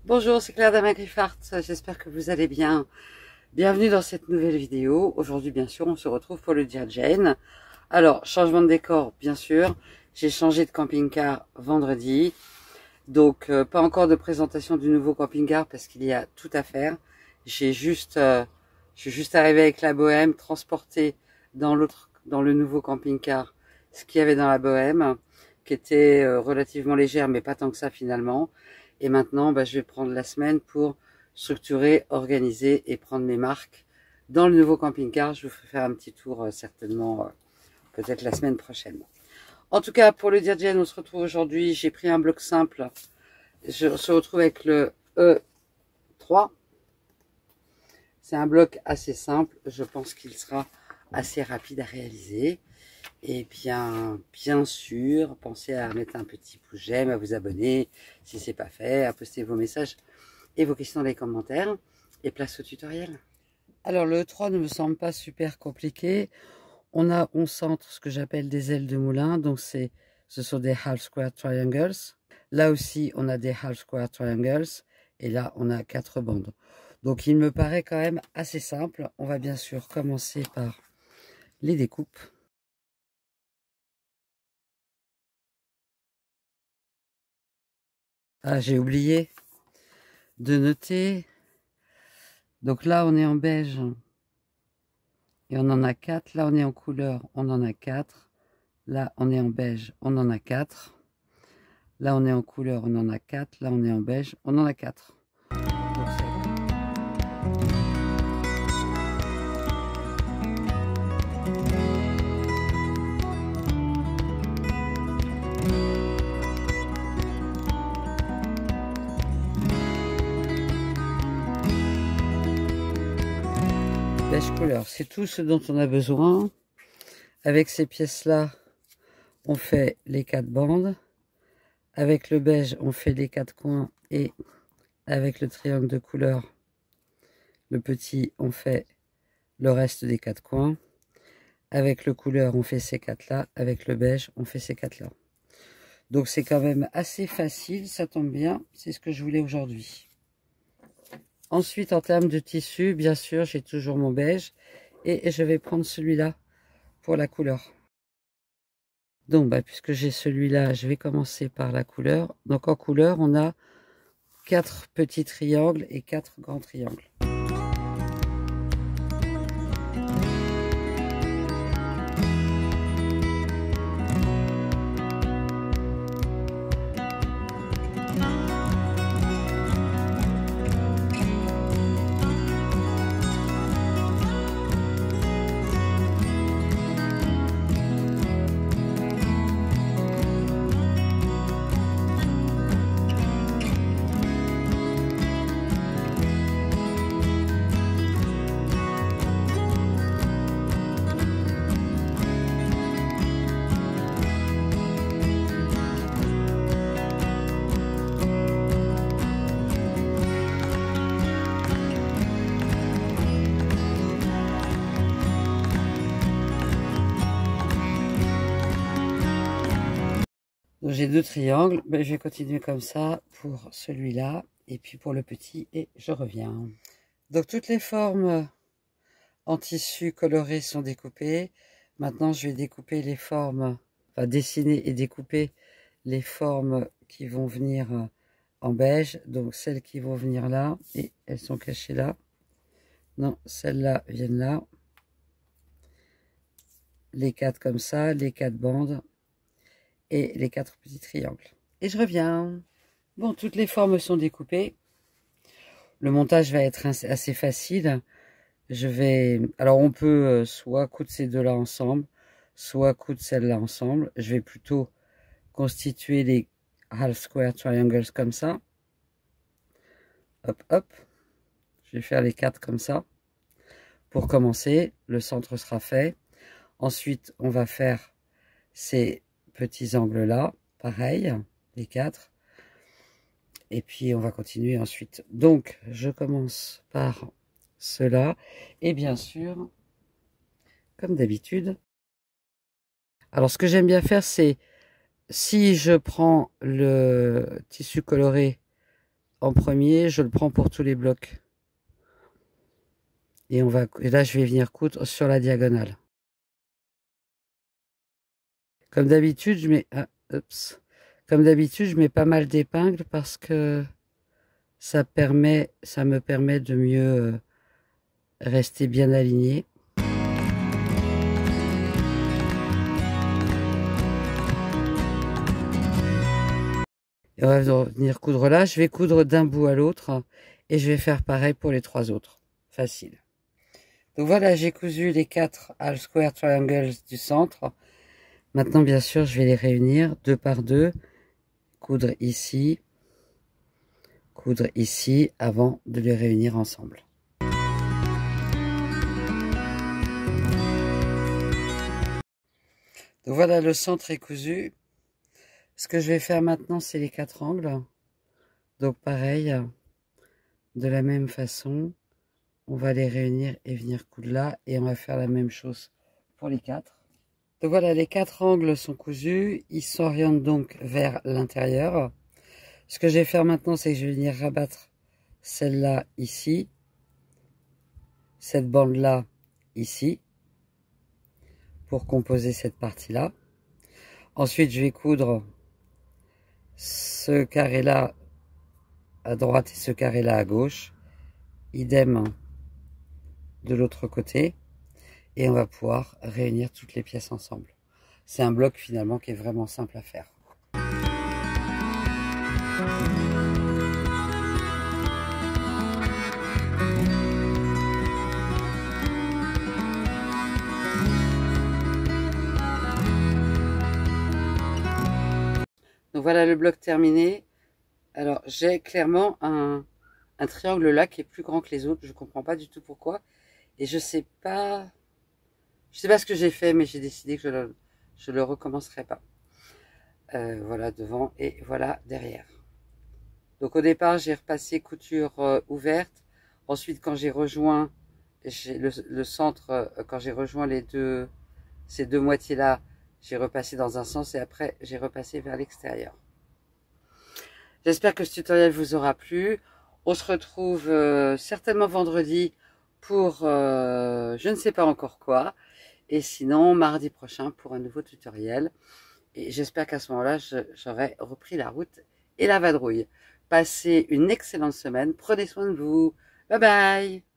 Bonjour, c'est Claire d'Amagriffart, j'espère que vous allez bien. Bienvenue dans cette nouvelle vidéo. Aujourd'hui, bien sûr, on se retrouve pour le Dear Jane. Alors, changement de décor, bien sûr. J'ai changé de camping-car vendredi. Donc, pas encore de présentation du nouveau camping-car parce qu'il y a tout à faire. Je suis juste arrivée avec la Bohème, transportée dans le nouveau camping-car, ce qu'il y avait dans la Bohème, qui était relativement légère, mais pas tant que ça finalement. Et maintenant, je vais prendre la semaine pour structurer, organiser et prendre mes marques dans le nouveau camping-car. Je vous ferai faire un petit tour certainement, peut-être la semaine prochaine. En tout cas, pour le Dear Jane, on se retrouve aujourd'hui. J'ai pris un bloc simple. Je se retrouve avec le E3. C'est un bloc assez simple. Je pense qu'il sera assez rapide à réaliser. Et bien sûr, pensez à mettre un petit pouce j'aime, à vous abonner si c'est pas fait, à poster vos messages et vos questions dans les commentaires. Et place au tutoriel. Alors le E3 ne me semble pas super compliqué. On centre ce que j'appelle des ailes de moulin. Donc ce sont des half square triangles. Là aussi, on a des half square triangles. Et là, on a 4 bandes. Donc il me paraît quand même assez simple. On va bien sûr commencer par les découpes. Ah, j'ai oublié de noter. Donc là, on est en beige. Et on en a 4. Là, on est en couleur. On en a 4. Là, on est en beige. On en a 4. Là, on est en couleur. On en a 4. Là, on est en beige. On en a 4. Beige couleur, c'est tout ce dont on a besoin. Avec ces pièces-là, on fait les 4 bandes. Avec le beige, on fait les 4 coins. Et avec le triangle de couleur, le petit, on fait le reste des 4 coins. Avec le couleur, on fait ces 4-là. Avec le beige, on fait ces 4-là. Donc c'est quand même assez facile, ça tombe bien. C'est ce que je voulais aujourd'hui. Ensuite, en termes de tissu, bien sûr, j'ai toujours mon beige. Et je vais prendre celui-là pour la couleur. Donc, puisque j'ai celui-là, je vais commencer par la couleur. Donc, en couleur, on a 4 petits triangles et 4 grands triangles. Donc j'ai 2 triangles, je vais continuer comme ça pour celui-là et puis pour le petit et je reviens. Donc toutes les formes en tissu coloré sont découpées. Maintenant je vais découper les formes, enfin dessiner et découper les formes qui vont venir en beige. Donc celles qui vont venir là et elles sont cachées là. Non, celles-là viennent là. Les 4 comme ça, les 4 bandes. Et les 4 petits triangles. Et je reviens. Bon, toutes les formes sont découpées. Le montage va être assez facile. Alors on peut soit coudre ces deux-là ensemble, soit coudre celle-là ensemble. Je vais plutôt constituer les half square triangles comme ça. Hop, hop. Je vais faire les 4 comme ça. Pour commencer, le centre sera fait. Ensuite, on va faire ces petits angles là, pareil, les 4. Et puis on va continuer ensuite. Donc je commence par cela. Et bien sûr, comme d'habitude. Alors ce que j'aime bien faire, c'est si je prends le tissu coloré en premier, je le prends pour tous les blocs. Et là, je vais venir coudre sur la diagonale. Comme d'habitude, Comme d'habitude, je mets pas mal d'épingles parce que ça me permet de mieux rester bien aligné. Et on va venir coudre là. Je vais coudre d'un bout à l'autre et je vais faire pareil pour les 3 autres. Facile. Donc voilà, j'ai cousu les 4 half square triangles du centre. Maintenant, bien sûr, je vais les réunir 2 par 2, coudre ici avant de les réunir ensemble. Donc voilà, le centre est cousu. Ce que je vais faire maintenant, c'est les 4 angles. Donc pareil, de la même façon, on va les réunir et venir coudre là. Et on va faire la même chose pour les 4. Donc voilà, les 4 angles sont cousus. Ils s'orientent donc vers l'intérieur. Ce que je vais faire maintenant, c'est que je vais venir rabattre celle-là ici. Cette bande-là ici. Pour composer cette partie-là. Ensuite, je vais coudre ce carré-là à droite et ce carré-là à gauche. Idem de l'autre côté. Et on va pouvoir réunir toutes les pièces ensemble. C'est un bloc finalement qui est vraiment simple à faire. Donc voilà le bloc terminé. Alors j'ai clairement un triangle là qui est plus grand que les autres. Je comprends pas du tout pourquoi. Et je sais pas ce que j'ai fait, mais j'ai décidé que je le recommencerai pas. Voilà devant et voilà derrière. Donc au départ j'ai repassé couture ouverte. Ensuite quand j'ai rejoint le centre, quand j'ai rejoint ces deux moitiés là, j'ai repassé dans un sens et après j'ai repassé vers l'extérieur. J'espère que ce tutoriel vous aura plu. On se retrouve certainement vendredi pour je ne sais pas encore quoi. Et sinon, mardi prochain pour un nouveau tutoriel. Et j'espère qu'à ce moment-là, j'aurai repris la route et la vadrouille. Passez une excellente semaine. Prenez soin de vous. Bye bye.